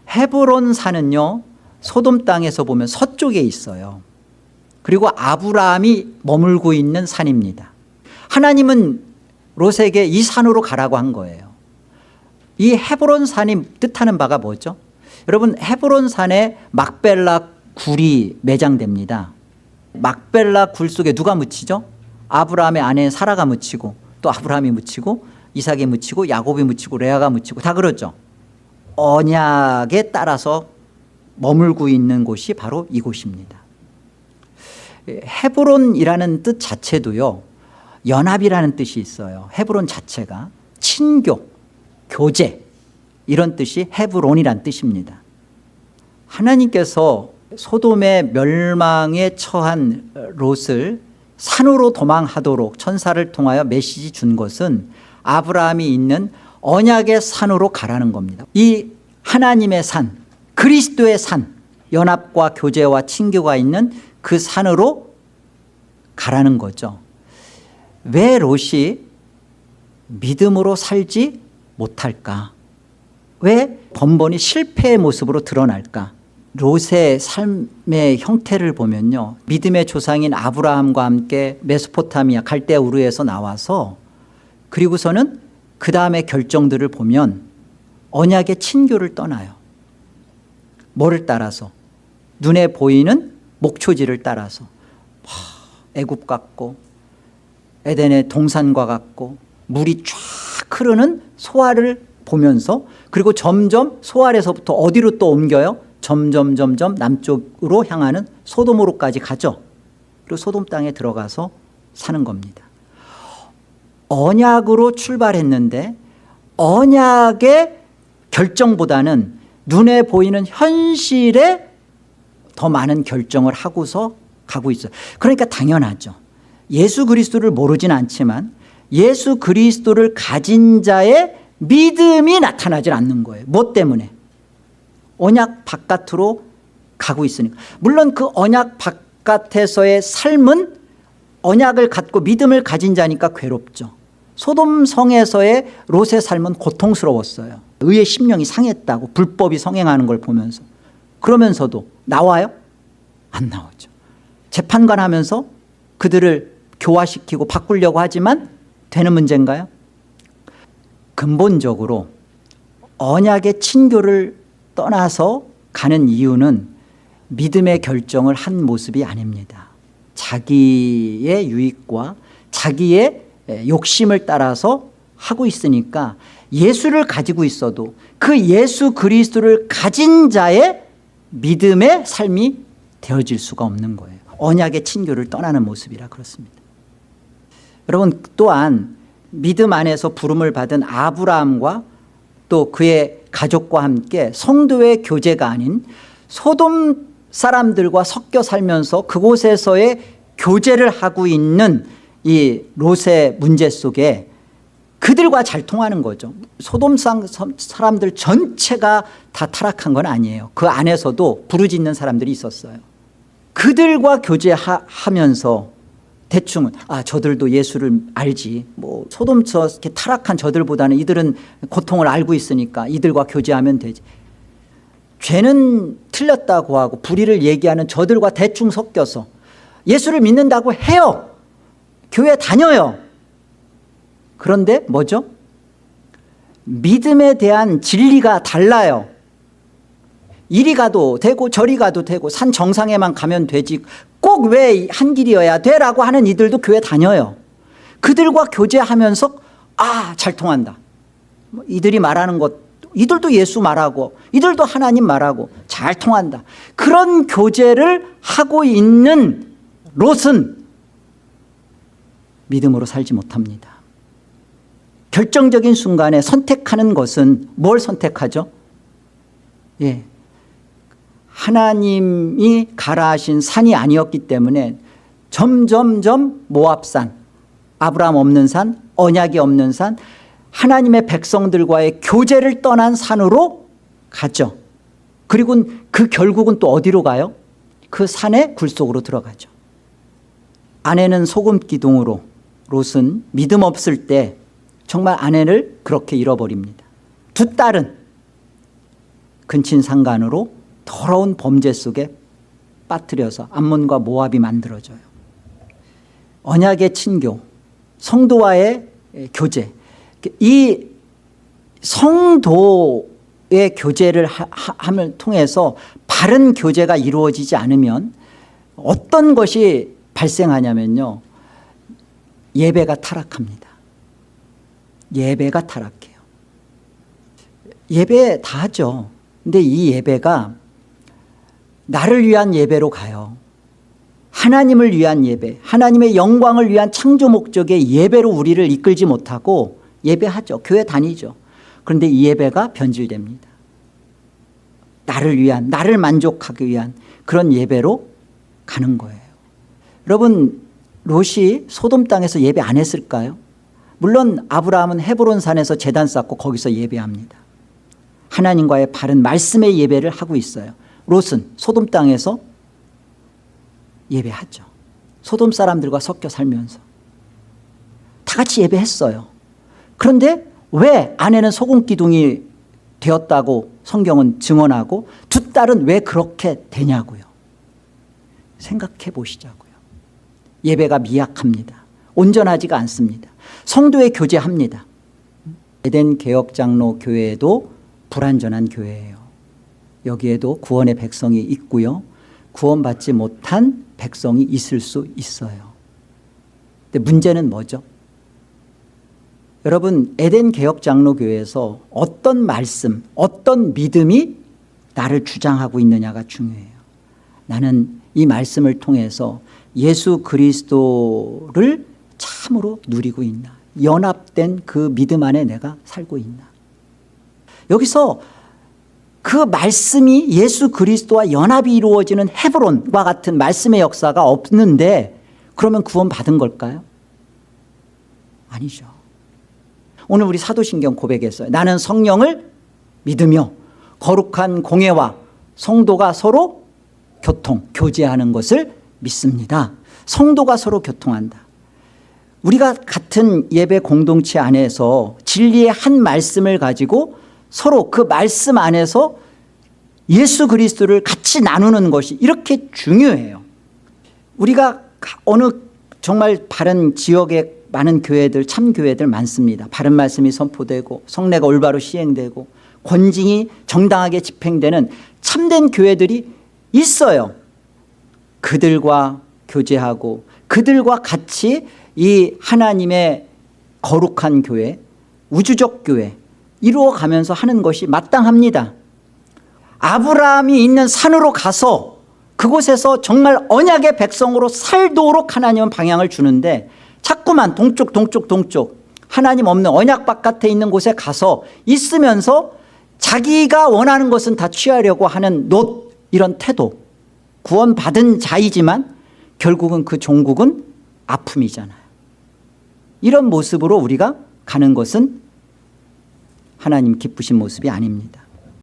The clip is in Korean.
헤브론 산은요, 소돔 땅에서 보면 서쪽에 있어요. 그리고 아브라함이 머물고 있는 산입니다. 하나님은 롯에게 이 산으로 가라고 한 거예요. 이 헤브론 산이 뜻하는 바가 뭐죠? 여러분, 헤브론 산에 막벨라 굴이 매장됩니다. 막벨라 굴 속에 누가 묻히죠? 아브라함의 아내 사라가 묻히고, 또 아브라함이 묻히고, 이삭이 묻히고, 야곱이 묻히고, 레아가 묻히고, 다 그러죠. 언약에 따라서 머물고 있는 곳이 바로 이곳입니다. 헤브론이라는 뜻 자체도요, 연합이라는 뜻이 있어요. 헤브론 자체가 친교, 교제, 이런 뜻이 헤브론이란 뜻입니다. 하나님께서 소돔의 멸망에 처한 롯을 산으로 도망하도록 천사를 통하여 메시지 준 것은 아브라함이 있는 언약의 산으로 가라는 겁니다. 이 하나님의 산, 그리스도의 산, 연합과 교제와 친교가 있는 그 산으로 가라는 거죠. 왜 롯이 믿음으로 살지 못할까? 왜 번번이 실패의 모습으로 드러날까? 롯의 삶의 형태를 보면요, 믿음의 조상인 아브라함과 함께 메소포타미아 갈대아 우르에서 나와서, 그리고서는 그 다음에 결정들을 보면 언약의 친교를 떠나요. 뭐를 따라서? 눈에 보이는 목초지를 따라서. 애굽 같고 에덴의 동산과 같고 물이 쫙 흐르는 소알을 보면서, 그리고 점점 소알에서부터 어디로 또 옮겨요? 점점 남쪽으로 향하는 소돔으로까지 가죠. 그리고 소돔 땅에 들어가서 사는 겁니다. 언약으로 출발했는데 언약의 결정보다는 눈에 보이는 현실에 더 많은 결정을 하고서 가고 있어요. 그러니까 당연하죠. 예수 그리스도를 모르진 않지만 예수 그리스도를 가진 자의 믿음이 나타나질 않는 거예요. 뭐 때문에? 언약 바깥으로 가고 있으니까. 물론 그 언약 바깥에서의 삶은 언약을 갖고 믿음을 가진 자니까 괴롭죠. 소돔 성에서의 롯의 삶은 고통스러웠어요. 의의 심령이 상했다고, 불법이 성행하는 걸 보면서. 그러면서도 나와요? 안 나오죠. 재판관 하면서 그들을 교화시키고 바꾸려고 하지만 되는 문제인가요? 근본적으로 언약의 친교를 떠나서 가는 이유는 믿음의 결정을 한 모습이 아닙니다. 자기의 유익과 자기의 욕심을 따라서 하고 있으니까 예수를 가지고 있어도 그 예수 그리스도를 가진 자의 믿음의 삶이 되어질 수가 없는 거예요. 언약의 친교를 떠나는 모습이라 그렇습니다. 여러분, 또한 믿음 안에서 부름을 받은 아브라함과 또 그의 가족과 함께 성도의 교제가 아닌 소돔 사람들과 섞여 살면서 그곳에서의 교제를 하고 있는 이 롯의 문제 속에 그들과 잘 통하는 거죠. 소돔 사람들 전체가 다 타락한 건 아니에요. 그 안에서도 부르짖는 사람들이 있었어요. 그들과 교제하면서 대충은 저들도 예수를 알지, 뭐 소돔 이렇게 타락한 저들보다는 이들은 고통을 알고 있으니까 이들과 교제하면 되지. 죄는 틀렸다고 하고 불의를 얘기하는 저들과 대충 섞여서 예수를 믿는다고 해요. 교회 다녀요. 그런데 뭐죠? 믿음에 대한 진리가 달라요. 이리 가도 되고 저리 가도 되고 산 정상에만 가면 되지 꼭 왜 한 길이어야 돼라고 하는 이들도 교회 다녀요. 그들과 교제하면서 잘 통한다. 이들이 말하는 것, 이들도 예수 말하고 이들도 하나님 말하고 잘 통한다. 그런 교제를 하고 있는 롯은 믿음으로 살지 못합니다. 결정적인 순간에 선택하는 것은 뭘 선택하죠? 하나님이 가라 하신 산이 아니었기 때문에 점점점 모압산, 아브라함 없는 산, 언약이 없는 산, 하나님의 백성들과의 교제를 떠난 산으로 가죠. 그리고 그 결국은 또 어디로 가요? 그 산의 굴속으로 들어가죠. 아내는 소금 기둥으로, 롯은 믿음 없을 때 정말 아내를 그렇게 잃어버립니다. 두 딸은 근친상간으로 더러운 범죄 속에 빠뜨려서 암몬과 모압이 만들어져요. 언약의 친교, 성도와의 교제, 이 성도의 교제를 함을 통해서 바른 교제가 이루어지지 않으면 어떤 것이 발생하냐면요, 예배가 타락합니다. 예배가 타락해요. 예배 다 하죠. 근데 이 예배가 나를 위한 예배로 가요. 하나님을 위한 예배, 하나님의 영광을 위한 창조 목적의 예배로 우리를 이끌지 못하고 예배하죠. 교회 다니죠. 그런데 이 예배가 변질됩니다. 나를 위한, 나를 만족하기 위한 그런 예배로 가는 거예요. 여러분, 롯이 소돔 땅에서 예배 안 했을까요? 물론 아브라함은 헤브론 산에서 제단 쌓고 거기서 예배합니다. 하나님과의 바른 말씀의 예배를 하고 있어요. 롯은 소돔 땅에서 예배하죠. 소돔 사람들과 섞여 살면서 다 같이 예배했어요. 그런데 왜 아내는 소금 기둥이 되었다고 성경은 증언하고 두 딸은 왜 그렇게 되냐고요. 생각해 보시자고요. 예배가 미약합니다. 온전하지가 않습니다. 성도의 교제합니다. 에덴 개혁장로 교회도 불완전한 교회예요. 여기에도 구원의 백성이 있고요, 구원받지 못한 백성이 있을 수 있어요. 근데 문제는 뭐죠? 여러분, 에덴 개혁장로교회에서 어떤 말씀, 어떤 믿음이 나를 주장하고 있느냐가 중요해요. 나는 이 말씀을 통해서 예수 그리스도를 참으로 누리고 있나? 연합된 그 믿음 안에 내가 살고 있나? 여기서 그 말씀이 예수 그리스도와 연합이 이루어지는 헤브론과 같은 말씀의 역사가 없는데 그러면 구원받은 걸까요? 아니죠. 오늘 우리 사도신경 고백했어요. 나는 성령을 믿으며 거룩한 공예와 성도가 서로 교제하는 것을 믿습니다. 성도가 서로 교통한다. 우리가 같은 예배 공동체 안에서 진리의 한 말씀을 가지고 서로 그 말씀 안에서 예수 그리스도를 같이 나누는 것이 이렇게 중요해요. 우리가 어느 정말 바른 지역에 많은 교회들, 참교회들 많습니다. 바른 말씀이 선포되고 성례가 올바로 시행되고 권징이 정당하게 집행되는 참된 교회들이 있어요. 그들과 교제하고 그들과 같이 이 하나님의 거룩한 교회, 우주적 교회 이루어가면서 하는 것이 마땅합니다. 아브라함이 있는 산으로 가서 그곳에서 정말 언약의 백성으로 살도록 하나님은 방향을 주는데 자꾸만 동쪽 하나님 없는 언약 바깥에 있는 곳에 가서 있으면서 자기가 원하는 것은 다 취하려고 하는 롯, 이런 태도, 구원받은 자이지만 결국은 그 종국은 아픔이잖아요. 이런 모습으로 우리가 가는 것은 하나님 기쁘신 모습이 아닙니다.